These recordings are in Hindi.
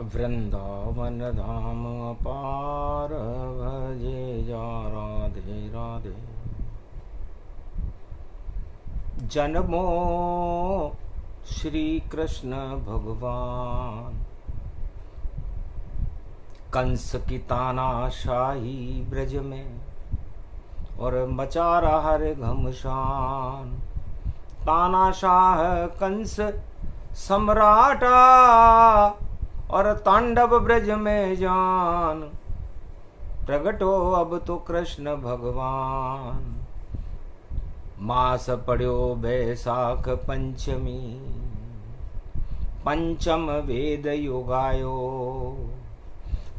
वृंदावन धाम अपार भजे जा राधे राधे। जन्मो श्री कृष्ण भगवान, कंस की तानाशाही ब्रज में और मचा रहा हर घमसान। तानाशाह कंस सम्राटा और तांडव ब्रज में जान। प्रगटो अब तो कृष्ण भगवान। मास पड़ो बैसाख पंचमी, पंचम वेद युगायो।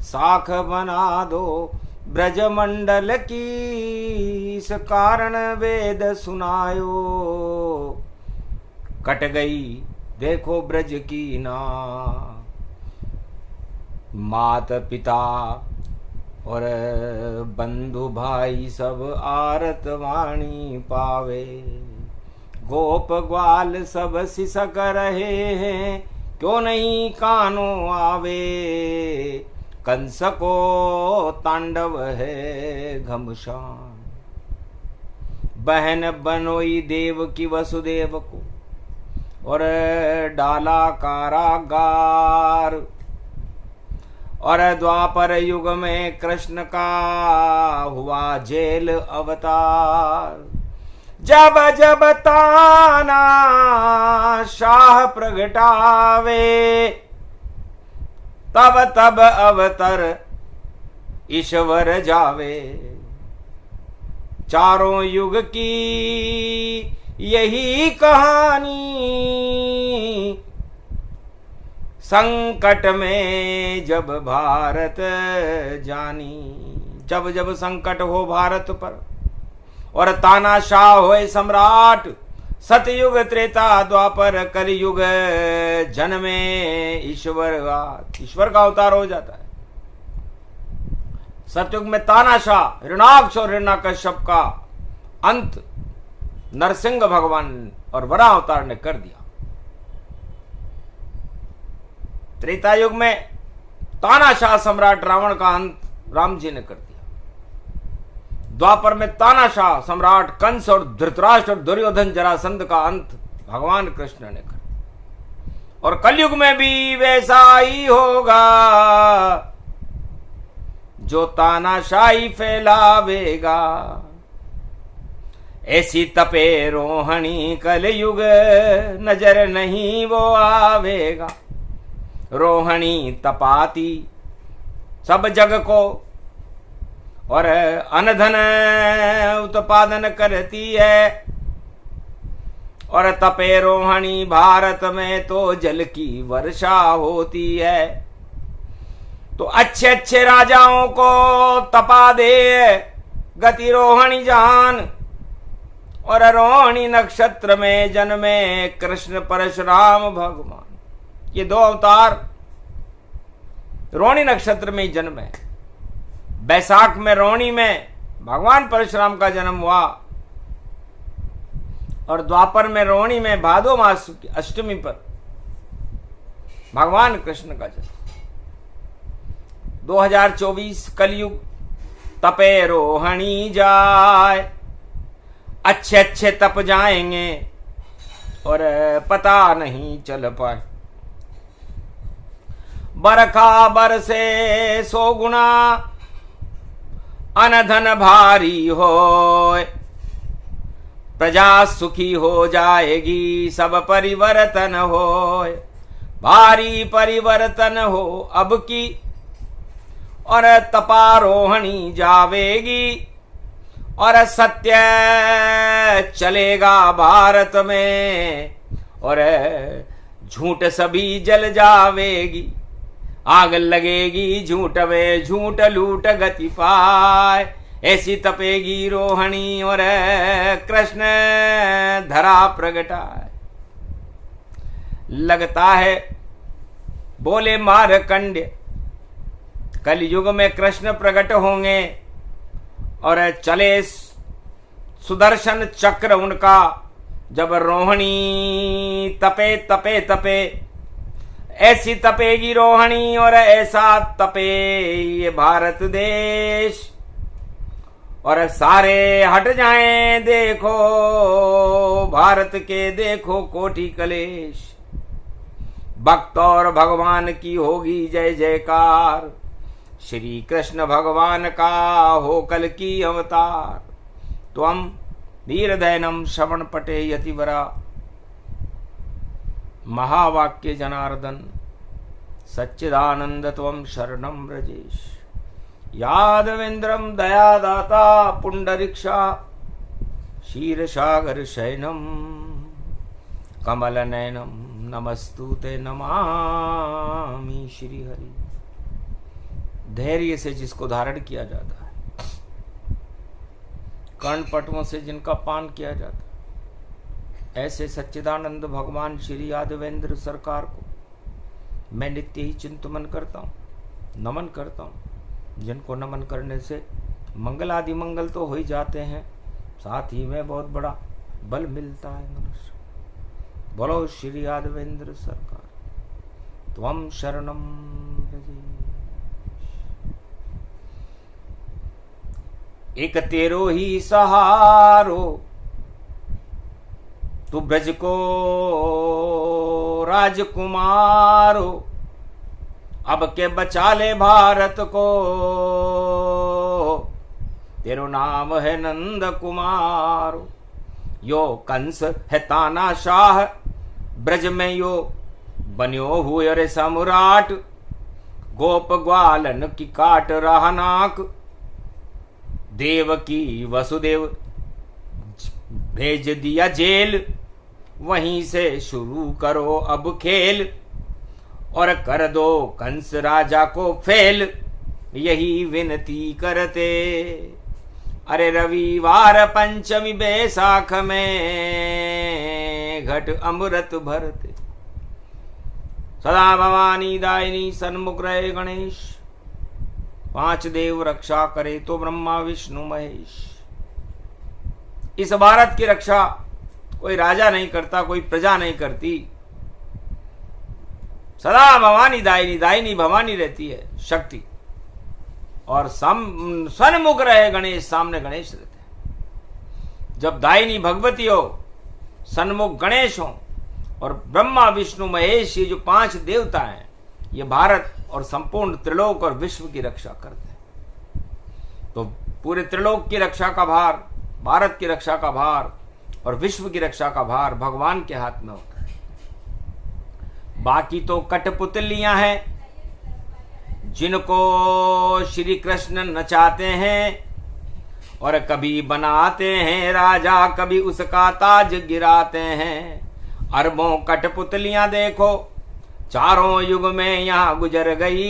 साख बना दो ब्रज मंडल की, इस कारण वेद सुनायो। कट गई देखो ब्रज की ना, मात पिता और बंधु भाई सब आरत वाणी पावे। गोप ग्वाल सब सिसक रहे हैं, क्यों नहीं कानो आवे। कंस को तांडव है घमसान। बहन बनोई देव की वसुदेव को और डाला कारागार। और द्वापर युग में कृष्ण का हुआ जेल अवतार। जब जब ताना शाह प्रगटावे, तब तब अवतर ईश्वर जावे। चारों युग की यही कहानी, संकट में जब भारत जानी। जब जब संकट हो भारत पर और तानाशाह होए सम्राट। सतयुग त्रेता द्वापर कलयुग जन्मे ईश्वर का अवतार हो जाता है। सतयुग में तानाशाह हिरणाक्ष और हिरण्यकश्यप का अंत नरसिंह भगवान और वराह अवतार ने कर दिया। त्रेता युग में तानाशाह सम्राट रावण का अंत राम जी ने कर दिया। द्वापर में तानाशाह सम्राट कंस और धृतराष्ट्र और दुर्योधन जरासंध का अंत भगवान कृष्ण ने कर दिया। और कलयुग में भी वैसा ही होगा, जो तानाशाही फैलावेगा। ऐसी तपे रोहणी कलयुग, नजर नहीं वो आवेगा। रोहणी तपाती सब जग को और अनधन उत्पादन करती है। और तपे रोहणी भारत में तो जल की वर्षा होती है। तो अच्छे अच्छे राजाओं को तपा दे गति रोहणी जान। और रोहिणी नक्षत्र में जन्मे कृष्ण परशुराम भगवान। ये दो अवतार रोहिणी नक्षत्र में जन्म है। बैसाख में रोहिणी में भगवान परशुराम का जन्म हुआ और द्वापर में रोहिणी में भादो मास की अष्टमी पर भगवान कृष्ण का जन्म। 2024 कलयुग तपे रोहिणी जाए। अच्छे अच्छे तप जाएंगे और पता नहीं चल पाए। बरखा बरसे 100 गुना, अनधन भारी होए। प्रजा सुखी हो जाएगी, सब परिवर्तन होए। भारी परिवर्तन हो अब की, और तपारोहणी जावेगी। और सत्य चलेगा भारत में, और झूठ सभी जल जावेगी। आग लगेगी झूठ में, झूठ लूट गति पाए। ऐसी तपेगी रोहिणी और कृष्ण धरा प्रगटाए। लगता है बोले मारकंड्य, कलयुग में कृष्ण प्रकट होंगे और चले सुदर्शन चक्र उनका। जब रोहिणी तपे तपे तपे ऐसी तपेगी रोहिणी और ऐसा तपे ये भारत देश, और सारे हट जाएं देखो भारत के देखो कोटि कलेश। भक्त और भगवान की होगी जय जयकार, श्री कृष्ण भगवान का हो कल की अवतार। त्वम वीरदैनम श्रवण पटे यतिवरा, महावाक्य जनार्दन सच्चिदानंद त्वम शरणम व्रजेश। यादवेन्द्रम दयादाता पुंडरीक्षा, क्षीरसागर शयनम कमल नयनम नमस्तुते नमामि श्री हरि। धैर्य से जिसको धारण किया जाता है, कर्णपटुओं से जिनका पान किया जाता है, ऐसे सच्चिदानंद भगवान श्री यादवेंद्र सरकार को मैं नित्य ही चिंतन करता हूँ, नमन करता हूँ। जिनको नमन करने से मंगल आदि मंगल तो हो ही जाते हैं, साथ ही में बहुत बड़ा बल मिलता है मनुष्य। बोलो श्री यादवेंद्र सरकार, त्वम शरणम व्रजेश। एक तेरो ही सहारो, तू ब्रज को राजकुमारो, अब के बचा ले भारत को, तेरो नाम है नंद कुमारो। यो कंस है तानाशाह, ब्रज में यो बन्यो हुए रे सम्राट, गोप ग्वालन की काट रहा नाक, देव की वसुदेव भेज दिया जेल, वहीं से शुरू करो अब खेल, और कर दो कंस राजा को फेल, यही विनती करते। अरे रविवार पंचमी बैसाख में घट अमृत भरते, सदा भवानी दायिनी सन्मुख रहे गणेश, पांच देव रक्षा करे तो ब्रह्मा विष्णु महेश। इस भारत की रक्षा कोई राजा नहीं करता, कोई प्रजा नहीं करती, सदा भवानी दायिनी, दायिनी भवानी रहती है शक्ति, और सन्मुख रहे गणेश, सामने गणेश रहते हैं। जब दायिनी भगवती हो, सन्मुख गणेश हो, और ब्रह्मा विष्णु महेश ये जो पांच देवता हैं, ये भारत और संपूर्ण त्रिलोक और विश्व की रक्षा करते हैं। तो पूरे त्रिलोक की रक्षा का भार, भारत की रक्षा का भार और विश्व की रक्षा का भार भगवान के हाथ में होता है। बाकी तो कठपुतलियां हैं जिनको श्री कृष्ण नचाते हैं, और कभी बनाते हैं राजा, कभी उसका ताज गिराते हैं। अरबों कठपुतलियां देखो चारों युग में यहां गुजर गई,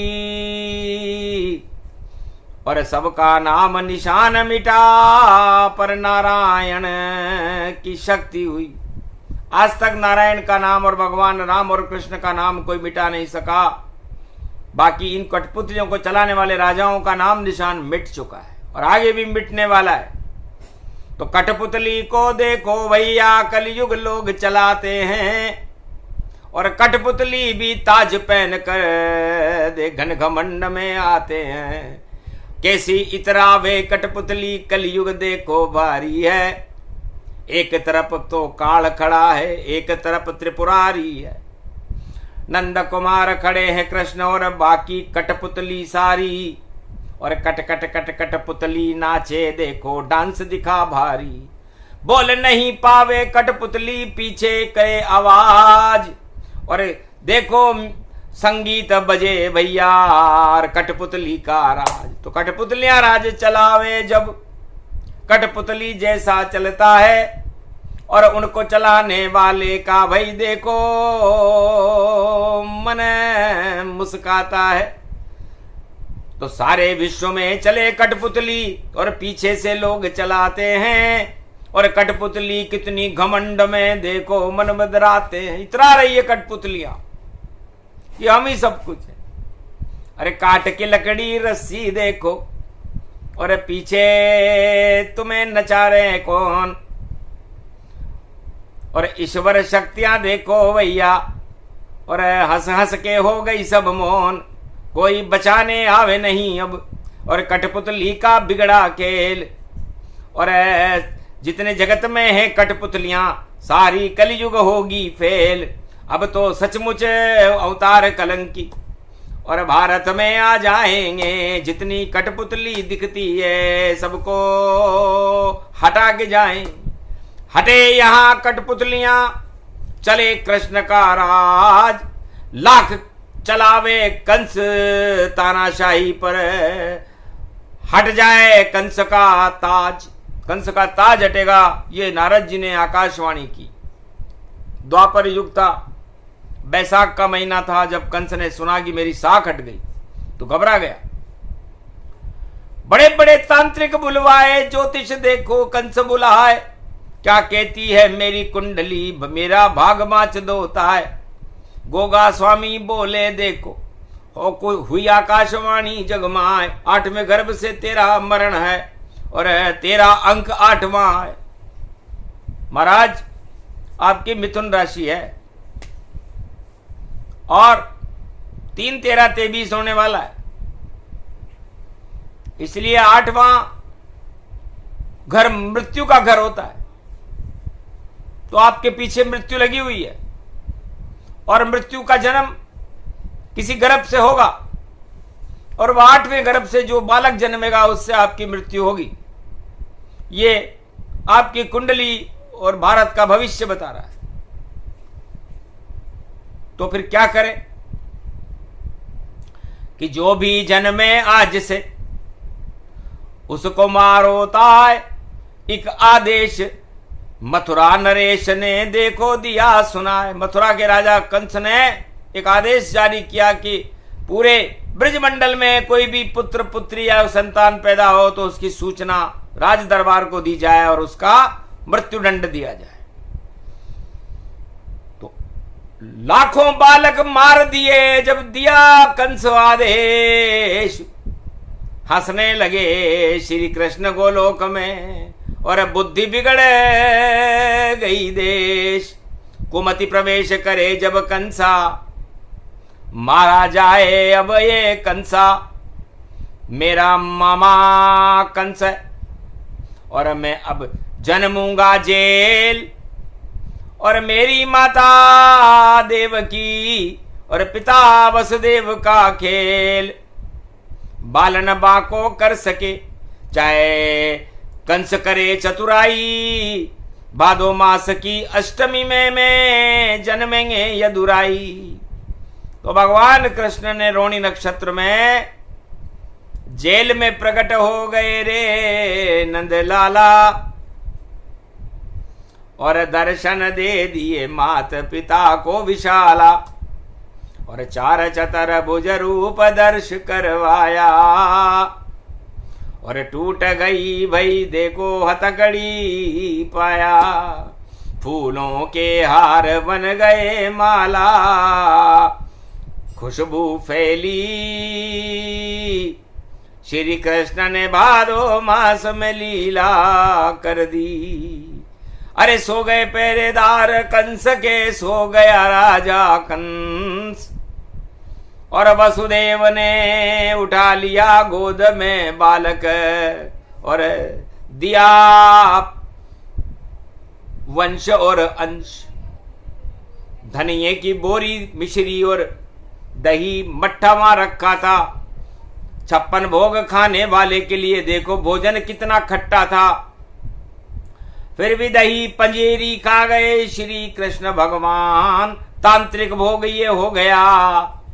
और सबका नाम निशान मिटा, पर नारायण की शक्ति हुई। आज तक नारायण का नाम और भगवान राम और कृष्ण का नाम कोई मिटा नहीं सका। बाकी इन कठपुतलियों को चलाने वाले राजाओं का नाम निशान मिट चुका है और आगे भी मिटने वाला है। तो कठपुतली को देखो भैया, कलयुग लोग चलाते हैं, और कठपुतली भी ताज पहन कर दे घन घमंड में आते हैं। कैसी इतरा वे कठपुतली, कलयुग देखो भारी है। एक तरफ तो काल खड़ा है, एक तरफ त्रिपुरारी है। नंद कुमार खड़े हैं कृष्ण, और बाकी कठपुतली सारी, और कट कट कट कठपुतली नाचे देखो डांस दिखा भारी। बोल नहीं पावे कठपुतली, पीछे करे आवाज, और देखो संगीत बजे भैया कठपुतली का राज। तो कठपुतलियां राज चलावे जब, कठपुतली जैसा चलता है, और उनको चलाने वाले का भाई देखो मन मुस्काता है। तो सारे विश्व में चले कठपुतली, और पीछे से लोग चलाते हैं, और कठपुतली कितनी घमंड में देखो मन बदराते हैं। इतरा रही है कठपुतलियां, ये हम ही सब कुछ है। अरे काट के लकड़ी रस्सी देखो, और पीछे तुम्हें नचा रहे कौन, और ईश्वर शक्तियां देखो भैया, और हंस हंस के हो गई सब मौन, कोई बचाने आवे नहीं अब, और कठपुतली का बिगड़ा खेल। और जितने जगत में है कठपुतलियां, सारी कलयुग होगी फेल। अब तो सचमुच अवतार कलंकी, और भारत में आ जाएंगे। जितनी कठपुतली दिखती है सबको हटा के जाएं। हटे यहां कठपुतलियां, चले कृष्ण का राज। लाख चलावे कंस तानाशाही पर, हट जाए कंस का ताज। कंस का ताज हटेगा, ये नारद जी ने आकाशवाणी की। द्वापर युग था, बैसाख का महीना था। जब कंस ने सुना कि मेरी साख हट गई तो घबरा गया। बड़े बड़े तांत्रिक बुलवाए, ज्योतिष देखो कंस बुलाए। क्या कहती है मेरी कुंडली, मेरा भाग माच दोता है। गोगा स्वामी बोले देखो, हो कोई हुई आकाशवाणी जगमाए। 8वें गर्भ से तेरा मरण है, और तेरा अंक 8वां है। महाराज आपकी मिथुन राशि है, और 3, 13, 23 होने वाला है। इसलिए 8वां घर मृत्यु का घर होता है। तो आपके पीछे मृत्यु लगी हुई है, और मृत्यु का जन्म किसी गर्भ से होगा, और वह 8वें गर्भ से जो बालक जन्मेगा उससे आपकी मृत्यु होगी। ये आपकी कुंडली और भारत का भविष्य बता रहा है। तो फिर क्या करें कि जो भी जन्मे आज से उसको मारोता है एक आदेश। मथुरा नरेश ने देखो दिया सुनाए। मथुरा के राजा कंस ने एक आदेश जारी किया कि पूरे ब्रजमंडल में कोई भी पुत्र पुत्री या संतान पैदा हो तो उसकी सूचना राज दरबार को दी जाए और उसका मृत्युदंड दिया जाए। तो लाखों बालक मार दिए जब दिया कंस आदेश। हंसने लगे श्री कृष्ण गोलोक में, और बुद्धि बिगड़ गई देश। कुमति प्रवेश करे जब कंसा, मारा जाए अब ये कंसा। मेरा मामा कंस है, और मैं अब जन्मूंगा जेल। और मेरी माता देवकी और पिता वसुदेव का खेल। बालन बाको कर सके चाहे कंस करे चतुराई। भादो मास की अष्टमी में मैं जन्मेंगे यदुराई। तो भगवान कृष्ण ने रोहिणी नक्षत्र में जेल में प्रकट हो गए रे नंद लाला, और दर्शन दे दिए मात पिता को विशाला। और 4 चतर भुज रूप दर्श करवाया, और टूट गई भई देखो हथकड़ी पाया। फूलों के हार बन गए माला, खुशबू फैली। श्री कृष्ण ने भादो मास में लीला कर दी। अरे सो गए पहरेदार कंस के, सो गया राजा कंस। और वसुदेव ने उठा लिया गोद में बालक, और दिया वंश और अंश। धनिये की बोरी मिश्री और दही मट्ठा वहां रखा था। 56 भोग खाने वाले के लिए देखो भोजन कितना खट्टा था। फिर भी दही पंजेरी खा गए श्री कृष्ण भगवान। तांत्रिक भोग ये हो गया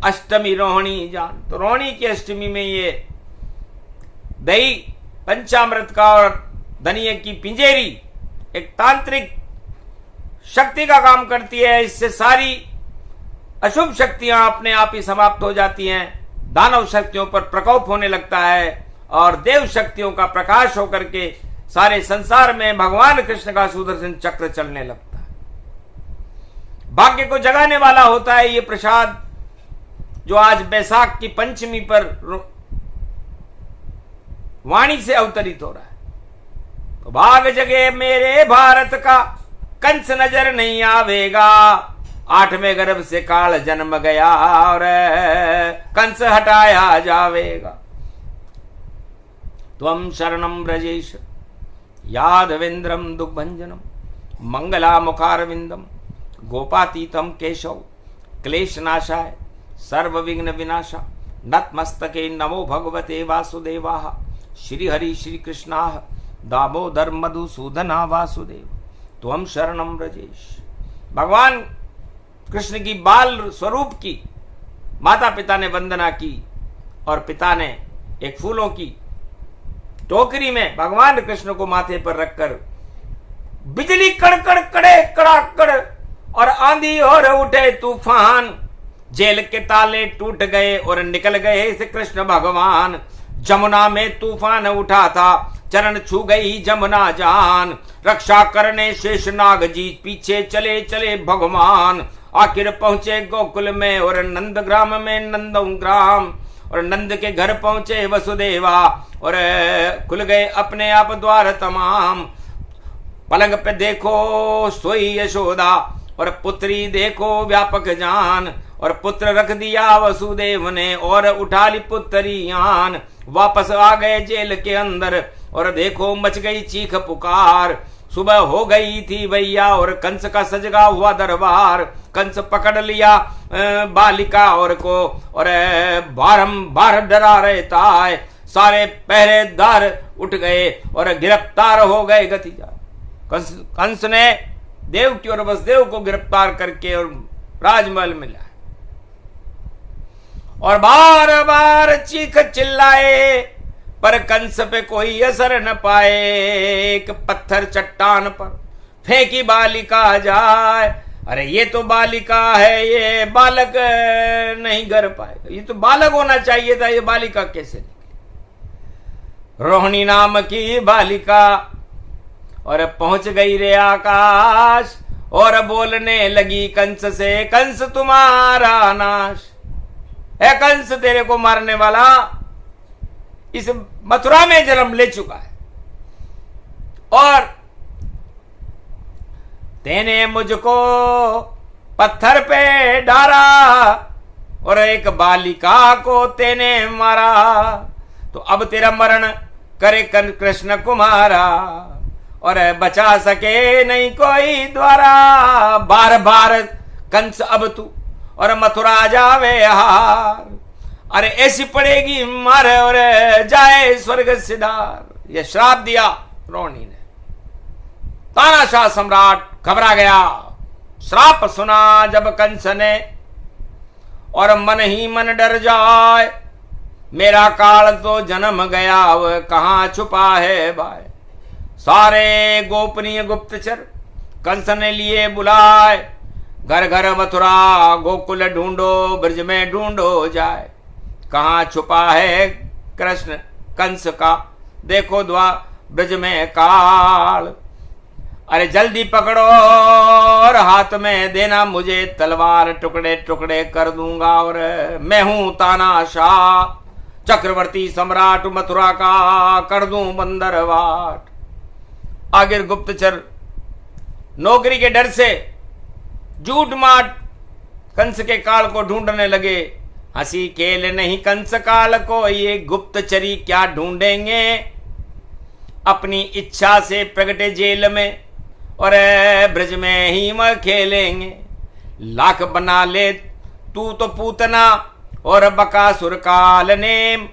अष्टमी रोहिणी जान। तो रोहिणी की अष्टमी में ये दही पंचामृत का और धनिये की पिंजेरी एक तांत्रिक शक्ति का काम करती है। इससे सारी अशुभ शक्तियां अपने आप ही समाप्त हो जाती हैं। दानव शक्तियों पर प्रकोप होने लगता है और देव शक्तियों का प्रकाश होकर के सारे संसार में भगवान कृष्ण का सुदर्शन चक्र चलने लगता है। भाग्य को जगाने वाला होता है ये प्रसाद जो आज बैसाख की पंचमी पर वाणी से अवतरित हो रहा है। तो भाग जगे मेरे भारत का, कंस नजर नहीं आवेगा। 8वें गर्भ से काल जन्म गया और कंस हटाया जावेगा। त्वं शरणं ब्रजेश यादवेन्द्रं दुग्भंजनम मंगला मुखारविंदम गोपातीतम केशव क्लेशनाशाय सर्व विघ्न विनाशा नतमस्तके नमो भगवते वासुदेवाः श्रीहरि श्रीकृष्णाः दामोदर मधुसूदना वासुदेव त्वं शरणं ब्रजेश। भगवान कृष्ण की बाल स्वरूप की माता पिता ने वंदना की और पिता ने एक फूलों की टोकरी में भगवान कृष्ण को माथे पर रखकर बिजली कड़कड़ कड़े कड़ाकड़ और आंधी और उठे तूफान, जेल के ताले टूट गए और निकल गए श्री कृष्ण भगवान। जमुना में तूफान उठा था, चरण छू गई जमुना जान, रक्षा करने शेषनाग जी पीछे चले चले भगवान। आखिर पहुंचे गोकुल में और नंद ग्राम में नंदम ग्राम, और नंद के घर पहुंचे वसुदेवा और खुल गए अपने आप द्वार तमाम। पलंग पे देखो सोई यशोदा और पुत्री देखो व्यापक जान, और पुत्र रख दिया वसुदेव ने और उठा ली पुत्री आन। वापस आ गए जेल के अंदर और देखो मच गई चीख पुकार। सुबह हो गई थी भैया और कंस का सजगा हुआ दरबार। कंस पकड़ लिया बालिका और को और बारंबार डरा रहता है। सारे पहरेदार उठ गए और गिरफ्तार हो गए गतिजा। कंस ने देवकी और वसुदेव को गिरफ्तार करके और राजमहल में लाया और बार बार चीख चिल्लाए, पर कंस पे कोई असर न पाए। एक पत्थर चट्टान पर फेंकी बालिका जाए। अरे ये तो बालिका है, ये बालक नहीं कर पाएगा, ये तो बालक होना चाहिए था, ये बालिका कैसे निकली। रोहिणी नाम की बालिका और पहुंच गई रे आकाश और बोलने लगी कंस से, कंस तुम्हारा नाश है। कंस तेरे को मारने वाला इस मथुरा में जन्म ले चुका है और तेने मुझको पत्थर पे डाला और एक बालिका को तेने मारा। तो अब तेरा मरण करे कृष्ण कुमारा और बचा सके नहीं कोई द्वारा। बार बार कंस अब तू और मथुरा जावे हार। अरे ऐसी पड़ेगी मार और जाए स्वर्ग सिधार। यह श्राप दिया रोहिणी ने। तानाशाह सम्राट घबरा गया। श्राप सुना जब कंस ने और मन ही मन डर जाए, मेरा काल तो जन्म गया वह कहां छुपा है भाई। सारे गोपनीय गुप्तचर कंस ने लिए बुलाए। घर घर मथुरा गोकुल ढूंढो, ब्रज में ढूंढो जाए, कहां छुपा है कृष्ण कंस का देखो ब्रज में काल। अरे जल्दी पकड़ो और हाथ में देना मुझे तलवार, टुकड़े टुकड़े कर दूंगा और मैं हूं तानाशाह चक्रवर्ती सम्राट मथुरा का कर दूं बंदरवाट। आगे गुप्तचर नौकरी के डर से झूठ माट कंस के काल को ढूंढने लगे। हंसी खेल नहीं कंस काल को, ये गुप्तचरी क्या ढूंढेंगे। अपनी इच्छा से प्रगटे जेल में और ब्रज में ही म खेलेंगे। लाख बना ले तू तो पूतना और बकासुर काल ने,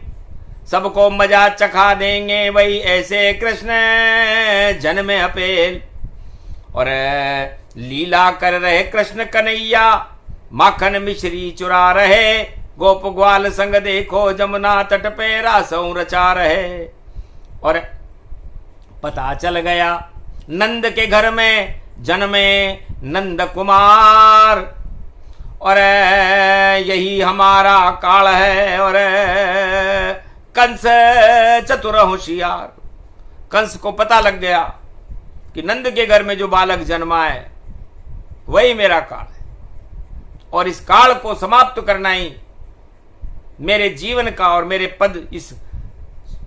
सबको मजा चखा देंगे वही ऐसे कृष्ण जन्म अपेल। और लीला कर रहे कृष्ण कन्हैया, माखन मिश्री चुरा रहे, गोप ग्वाल संग देखो जमुना तट पे रासों रचा रहे। और पता चल गया नंद के घर में जन्मे नंद कुमार और यही हमारा काल है। और कंस चतुर होशियार, कंस को पता लग गया कि नंद के घर में जो बालक जन्मा है वही मेरा काल है और इस काल को समाप्त करना ही मेरे जीवन का और मेरे पद, इस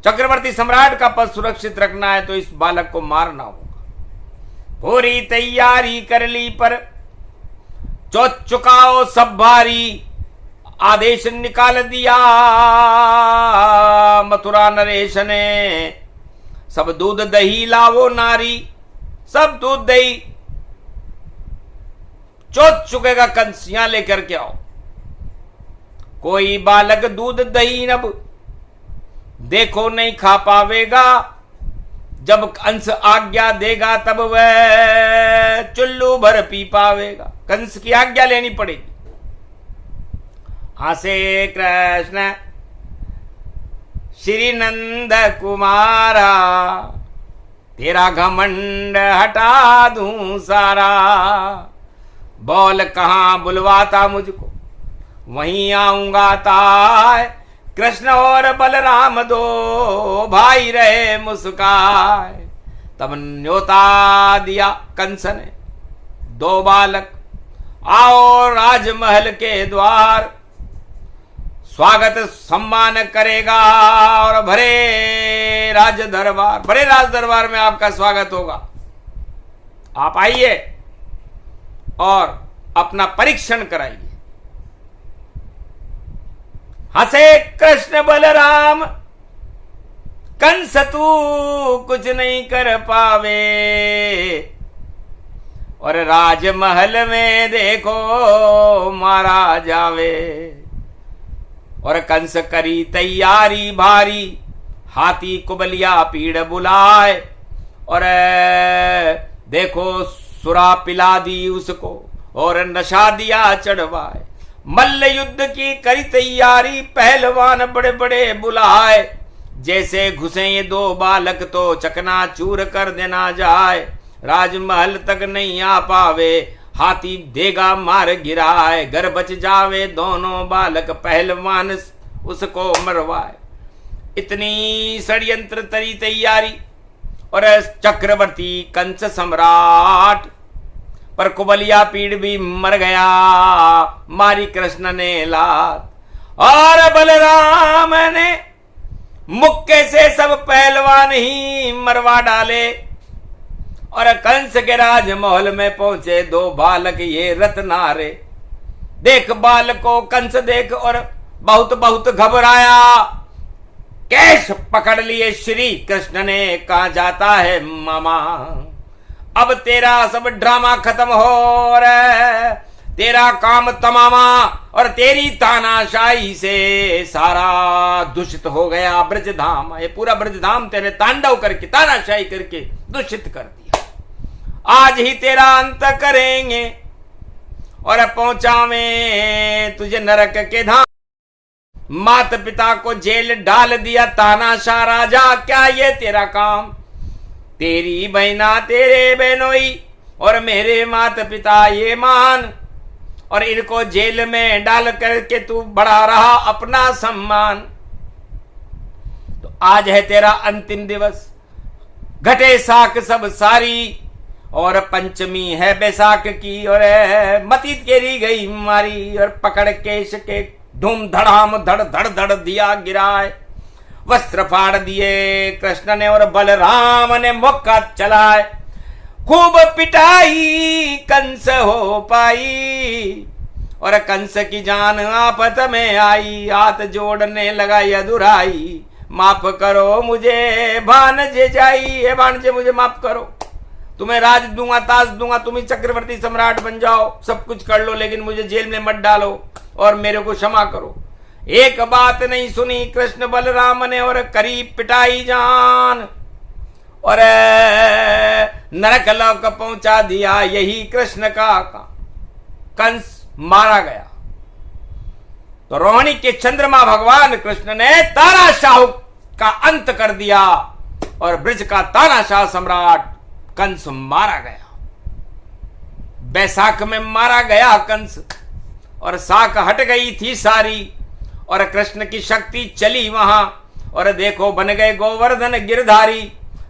चक्रवर्ती सम्राट का पद सुरक्षित रखना है तो इस बालक को मारना होगा। पूरी तैयारी कर ली पर चुकाओ सब भारी, आदेश निकाल दिया मथुरा नरेश ने। सब दूध दही लावो नारी, सब दूध दही चुकेगा कंस, यहां लेकर के आओ। कोई बालक दूध दही नब देखो नहीं खा पावेगा, जब कंस आज्ञा देगा तब वह चुल्लू भर पी पावेगा। कंस की आज्ञा लेनी पड़ेगी। हंसे कृष्ण श्री नंद कुमारा, तेरा घमंड हटा दूं सारा। बोल कहां बुलवाता मुझको, वहीं आऊंगा ताय। कृष्ण और बलराम दो भाई रहे मुस्काए। तब न्योता दिया कंस ने दो बालक, आओ राजमहल के द्वार। स्वागत सम्मान करेगा और भरे राज दरबार में आपका स्वागत होगा। आप आइए और अपना परीक्षण कराइए। हंसे कृष्ण बलराम, कंस तू कुछ नहीं कर पावे, और राजमहल में देखो मारा जावे। और कंस करी तैयारी भारी, हाथी कुबलिया पीड़ बुलाए। और देखो सुरा पिला दी उसको, और नशा दिया चढ़वाए। मल्ल युद्ध की करी तैयारी, पहलवान बड़े बड़े बुलाए। जैसे घुसे ये दो बालक तो चकनाचूर कर देना जाए। राजमहल तक नहीं आ पावे, हाथी देगा मार गिराए। घर बच जावे दोनों बालक, पहलवान उसको मरवाए। इतनी षड्यंत्र तरी तैयारी, और चक्रवर्ती कंस सम्राट पर कुबलिया पीड़ भी मर गया, मारी कृष्ण ने लात। और बलराम ने मुक्के से सब पहलवान ही मरवा डाले। और कंस के राजमहल में पहुंचे दो बालक ये रत्नारे। देख बालको कंस देख, और बहुत बहुत घबराया। केश पकड़ लिए श्री कृष्ण ने, कहा जाता है मामा। अब तेरा सब ड्रामा खत्म हो रे, तेरा काम तमामा। और तेरी तानाशाही से सारा दूषित हो गया ब्रजधाम। ये पूरा ब्रजधाम तेरे तांडव करके, तानाशाही करके दूषित कर दिया। आज ही तेरा अंत करेंगे, और पहुंचावे तुझे नरक के धाम। माता पिता को जेल डाल दिया तानाशाह राजा, क्या ये तेरा काम? तेरी बहना तेरे बहनोई, और मेरे माता पिता ये मान। और इनको जेल में डाल करके तू बढ़ा रहा अपना सम्मान। तो आज है तेरा अंतिम दिवस, घटे साख सब सारी। और पंचमी है बैसाख की, और मती तेरी गई मारी। और पकड़ केश के धूम धड़ाम धड़ धड़ धड़ दिया गिराए। वस्त्र फाड़ दिए कृष्ण ने, और बलराम ने मौका चलाए। खूब पिटाई कंस हो पाई, और कंस की जान आफत में आई। हाथ जोड़ने लगा यदुराई, माफ करो मुझे भानजे जाई। हे भानजे मुझे माफ करो, तुम्हें राज दूंगा ताज दूंगा, तुम ही चक्रवर्ती सम्राट बन जाओ, सब कुछ कर लो, लेकिन मुझे जेल में मत डालो और मेरे को क्षमा करो। एक बात नहीं सुनी कृष्ण बलराम ने, और करी पिटाई जान। और नरक लोक पहुंचा दिया यही कृष्ण का। कंस मारा गया तो रोहिणी के चंद्रमा भगवान कृष्ण ने तानाशाह का अंत कर दिया, और ब्रज का तानाशाह सम्राट कंस मारा गया। बैसाख में मारा गया कंस, और साख हट गई थी सारी। और कृष्ण की शक्ति चली वहां, और देखो बन गए गोवर्धन गिरधारी।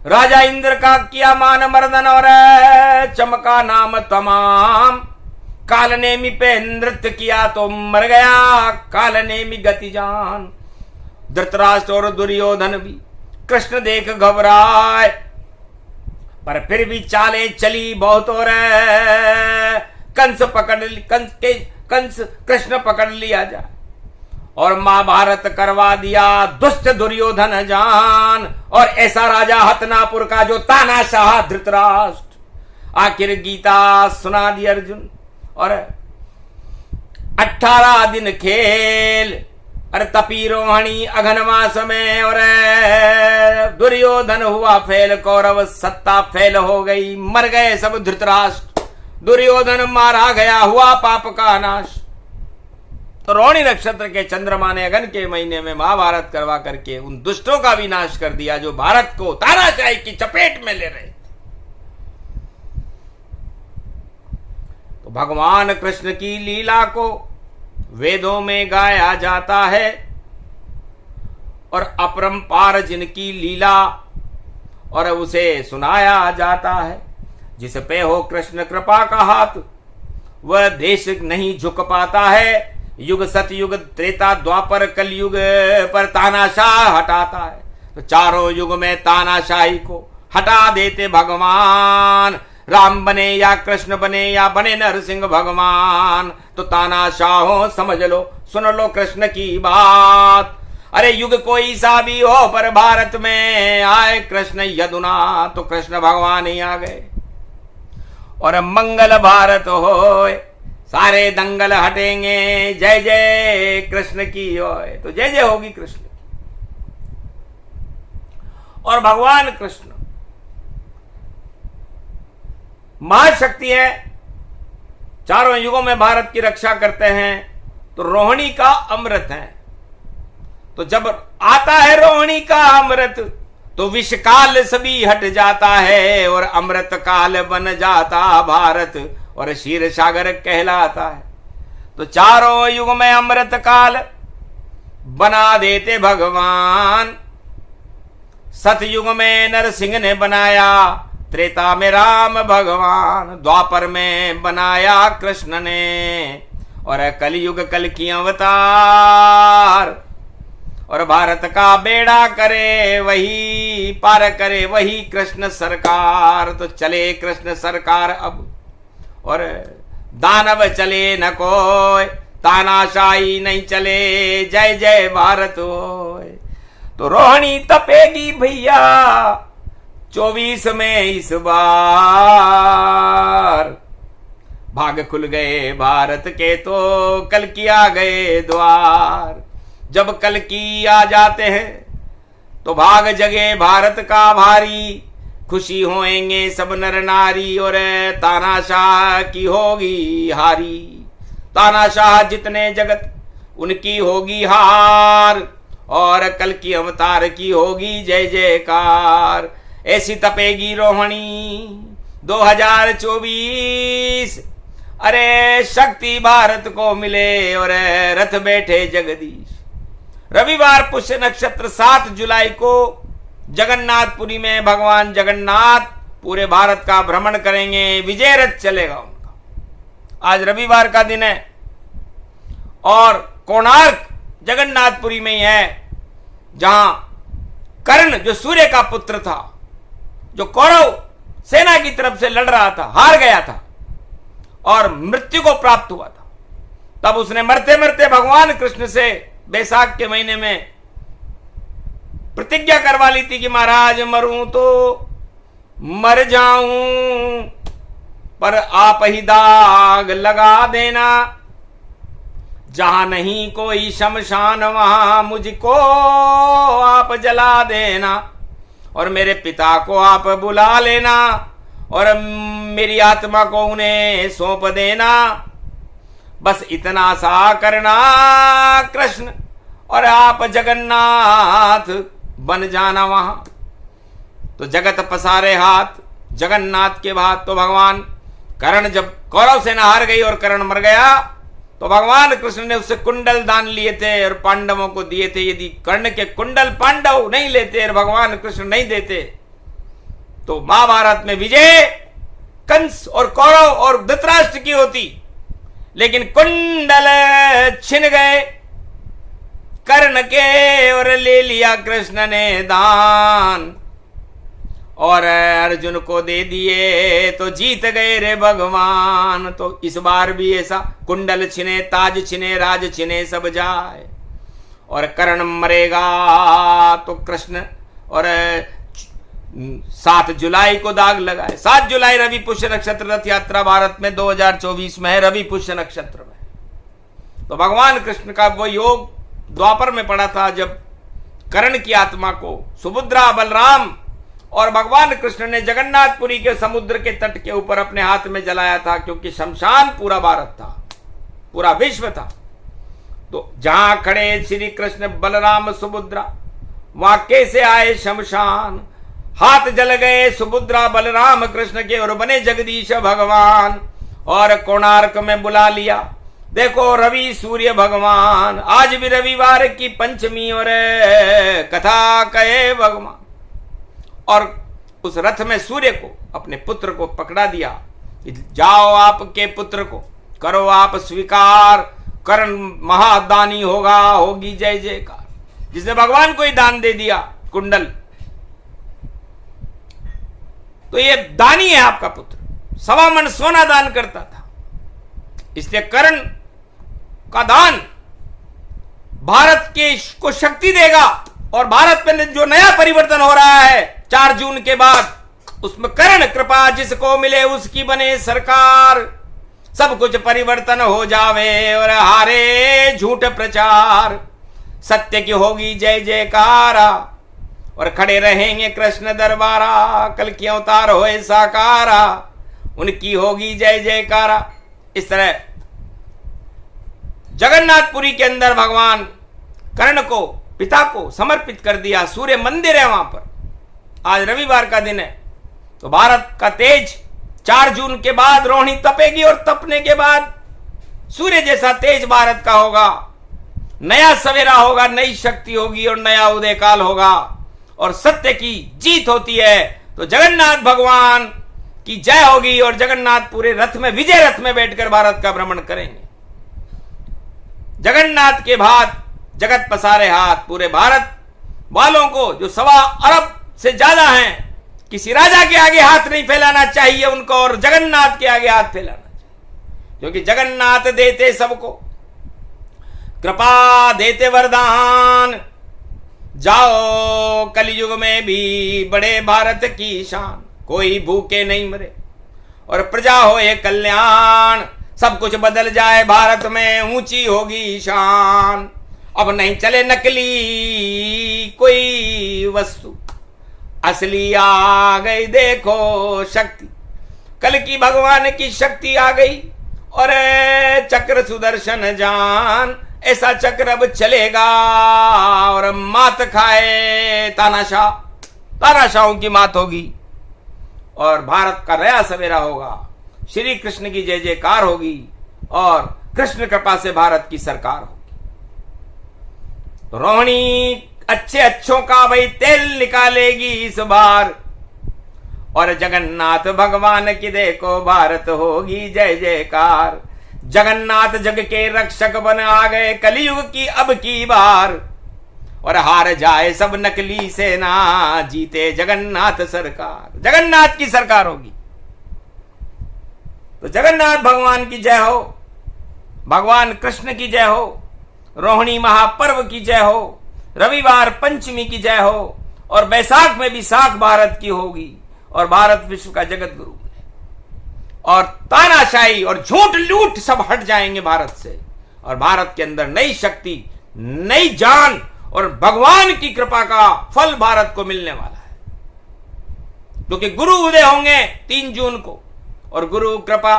राजा इंद्र का किया मान मर्दन, और चमका नाम तमाम। कालनेमी पे नृत्य किया तो मर गया कालनेमी गति जान। धृतराष्ट्र और दुर्योधन भी कृष्ण देख घबराए, पर फिर भी चालें चली बहुत। और कंस कंस कृष्ण पकड़ लिया जाए। और महाभारत करवा दिया दुष्ट दुर्योधन जान, और ऐसा राजा हतनापुर का जो तानाशाह धृतराष्ट्र। आखिर गीता सुना दी अर्जुन, और 18 दिन खेल, अरे तपी रोहिणी अघन मास में, और दुर्योधन हुआ फेल, कौरव सत्ता फेल हो गई, मर गए सब धृतराष्ट्र, दुर्योधन मारा गया, हुआ पाप का नाश। तो रोहिणी नक्षत्र के चंद्रमा ने अगन के महीने में महाभारत करवा करके उन दुष्टों का भी नाश कर दिया जो भारत को तानाशाही की चपेट में ले रहे थे। तो भगवान कृष्ण की लीला को वेदों में गाया जाता है, और अपरंपार जिनकी लीला और उसे सुनाया जाता है। जिस पे हो कृष्ण कृपा का हाथ, वह देश नहीं झुक पाता है। युग सतयुग त्रेता द्वापर कलयुग पर तानाशाह हटाता है। तो चारों युग में तानाशाही को हटा देते भगवान। राम बने या कृष्ण बने या बने नरसिंह भगवान, तो तानाशाहों समझ लो, सुन लो कृष्ण की बात। अरे युग कोई सा भी हो, पर भारत में आए कृष्ण यदुना, तो कृष्ण भगवान ही आ गए। और मंगल भारत हो, सारे दंगल हटेंगे, जय जय कृष्ण की होए, तो जय जय होगी कृष्ण की। और भगवान कृष्ण महाशक्ति है, चारों युगों में भारत की रक्षा करते हैं। तो रोहिणी का अमृत है, तो जब आता है रोहिणी का अमृत, तो विष काल सभी हट जाता है, और अमृत काल बन जाता भारत, और क्षीर सागर कहलाता है। तो चारों युग में अमृत काल बना देते भगवान। सतयुग में नरसिंह ने बनाया, त्रेता में राम भगवान, द्वापर में बनाया कृष्ण ने, और कलयुग कल की अवतार। और भारत का बेड़ा करे वही, पार करे वही कृष्ण सरकार। तो चले कृष्ण सरकार अब, और दानव चले न कोई, तानाशाही नहीं चले, जय जय भारत होए। तो रोहिणी तपेगी भैया 24 में इस बार, भाग खुल गए भारत के, तो कल की आ गए द्वार। जब कल की आ जाते हैं, तो भाग जगे भारत का भारी, खुशी होएंगे सब नर नारी, और तानाशाह की होगी हारी। तानाशाह जितने जगत उनकी होगी हार, और कल की अवतार की होगी जय जयकार। ऐसी तपेगी रोहिणी 2024, अरे शक्ति भारत को मिले, और रथ बैठे जगदीश। रविवार पुष्य नक्षत्र 7 जुलाई को जगन्नाथपुरी में भगवान जगन्नाथ पूरे भारत का भ्रमण करेंगे, विजय रथ चलेगा उनका। आज रविवार का दिन है, और कोणार्क जगन्नाथपुरी में ही है, जहां कर्ण जो सूर्य का पुत्र था, जो कौरव सेना की तरफ से लड़ रहा था, हार गया था और मृत्यु को प्राप्त हुआ था। तब उसने मरते मरते भगवान कृष्ण से बैसाख के महीने में प्रतिज्ञा करवा ली थी कि महाराज मरूं तो मर जाऊं, पर आप ही दाग लगा देना, जहां नहीं कोई शमशान वहां मुझको आप जला देना, और मेरे पिता को आप बुला लेना, और मेरी आत्मा को उन्हें सौंप देना। बस इतना सा करना कृष्ण, और आप जगन्नाथ बन जाना वहां। तो जगत पसारे हाथ जगन्नाथ के बाद। तो भगवान कर्ण जब कौरव सेना हार गई और कर्ण मर गया, तो भगवान कृष्ण ने उससे कुंडल दान लिए थे और पांडवों को दिए थे। यदि कर्ण के कुंडल पांडव नहीं लेते और भगवान कृष्ण नहीं देते, तो महाभारत में विजय कंस और कौरव और धृतराष्ट्र की होती। लेकिन कुंडल छिन गए कर्ण के, और ले लिया कृष्ण ने दान। और अर्जुन को दे दिए तो जीत गए रे भगवान। तो इस बार भी ऐसा कुंडल छिने, ताज छिने, राज छिने, सब जाए। और कर्ण मरेगा तो कृष्ण, और 7 जुलाई को दाग लगाए। 7 जुलाई रवि पुष्य नक्षत्र, रथ यात्रा भारत में 2024 में है, रवि पुष्य नक्षत्र में। तो भगवान कृष्ण का वो योग द्वापर में पड़ा था जब कर्ण की आत्मा को सुभद्रा, बलराम और भगवान कृष्ण ने जगन्नाथपुरी के समुद्र के तट के ऊपर अपने हाथ में जलाया था, क्योंकि शमशान पूरा भारत था, पूरा विश्व था। तो जहां खड़े श्री कृष्ण, बलराम, सुभद्रा, वहां कैसे आए शमशान? हाथ जल गए सुभद्रा, बलराम, कृष्ण के और बने जगदीश भगवान। और कोणार्क में बुला लिया, देखो रवि सूर्य भगवान। आज भी रविवार की पंचमी और कथा कहे भगवान। और उस रथ में सूर्य को, अपने पुत्र को पकड़ा दिया कि जाओ आपके पुत्र को करो आप स्वीकार, कर्ण महादानी होगा, होगी जय जयकार। जिसने भगवान को ही दान दे दिया कुंडल, तो ये दानी है आपका पुत्र, 1.25 मन सोना दान करता था। इसलिए कर्ण का दान भारत के को शक्ति देगा। और भारत में जो नया परिवर्तन हो रहा है 4 जून के बाद, उसमें कर्ण कृपा जिसको मिले उसकी बने सरकार। सब कुछ परिवर्तन हो जावे और हारे झूठ प्रचार। सत्य की होगी जय जयकारा और खड़े रहेंगे कृष्ण दरबारा। कल की अवतार होए साकारा, उनकी होगी जय जयकारा। इस तरह जगन्नाथपुरी के अंदर भगवान कर्ण को, पिता को समर्पित कर दिया। सूर्य मंदिर है वहां पर। आज रविवार का दिन है, तो भारत का तेज 4 जून के बाद रोहिणी तपेगी और तपने के बाद सूर्य जैसा तेज भारत का होगा। नया सवेरा होगा, नई शक्ति होगी और नया उदय काल होगा और सत्य की जीत होती है। तो जगन्नाथ भगवान की जय होगी और जगन्नाथ पूरे रथ में, विजय रथ में बैठकर भारत का भ्रमण करेंगे। जगन्नाथ के बाद जगत पसारे हाथ। पूरे भारत वालों को, जो 1.25 अरब से ज्यादा हैं, किसी राजा के आगे हाथ नहीं फैलाना चाहिए उनको, और जगन्नाथ के आगे हाथ फैलाना चाहिए, क्योंकि जगन्नाथ देते सबको कृपा, देते वरदान। जाओ कलयुग में भी बड़े भारत की शान, कोई भूखे नहीं मरे और प्रजा होए कल्याण। सब कुछ बदल जाए भारत में, ऊंची होगी शान। अब नहीं चले नकली कोई वस्तु, असली आ गई देखो शक्ति। कल की भगवान की शक्ति आ गई और चक्र सुदर्शन जान। ऐसा चक्र अब चलेगा और मात खाए तानाशाह, तानाशाहों की मात होगी और भारत का नया सवेरा होगा। श्री कृष्ण की जय जयकार होगी और कृष्ण कृपा से भारत की सरकार होगी। तो रोहिणी अच्छे अच्छों का भाई तेल निकालेगी इस बार और जगन्नाथ भगवान की देखो भारत होगी जय जयकार। जगन्नाथ जग के रक्षक बन आ गए कलयुग की अब की बार और हार जाए सब नकली सेना, जीते जगन्नाथ सरकार। जगन्नाथ की सरकार होगी। तो जगन्नाथ भगवान की जय हो, भगवान कृष्ण की जय हो, रोहिणी महापर्व की जय हो, रविवार पंचमी की जय हो और बैसाख में भी साख भारत की होगी और भारत विश्व का जगत गुरु और तानाशाही और झूठ लूट सब हट जाएंगे भारत से और भारत के अंदर नई शक्ति, नई जान और भगवान की कृपा का फल भारत को मिलने वाला है। क्योंकि गुरु उदय होंगे 3 जून को और गुरु कृपा,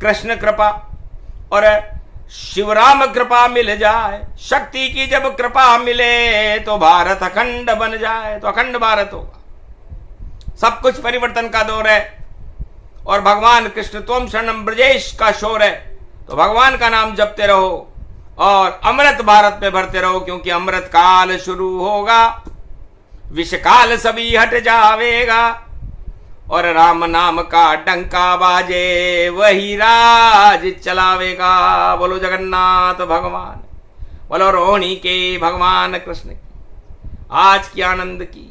कृष्ण कृपा और शिवराम कृपा मिल जाए। शक्ति की जब कृपा मिले तो भारत अखंड बन जाए, तो अखंड भारत होगा। सब कुछ परिवर्तन का दौर है और भगवान कृष्ण त्वम शरणम ब्रजेश का शोर है। तो भगवान का नाम जपते रहो और अमृत भारत में भरते रहो, क्योंकि अमृत काल शुरू होगा, विष काल सभी हट जावेगा और राम नाम का डंका बाजे वही राज चलावेगा। बोलो जगन्नाथ भगवान, बोलो रोहिणी के भगवान कृष्ण की आज की आनंद की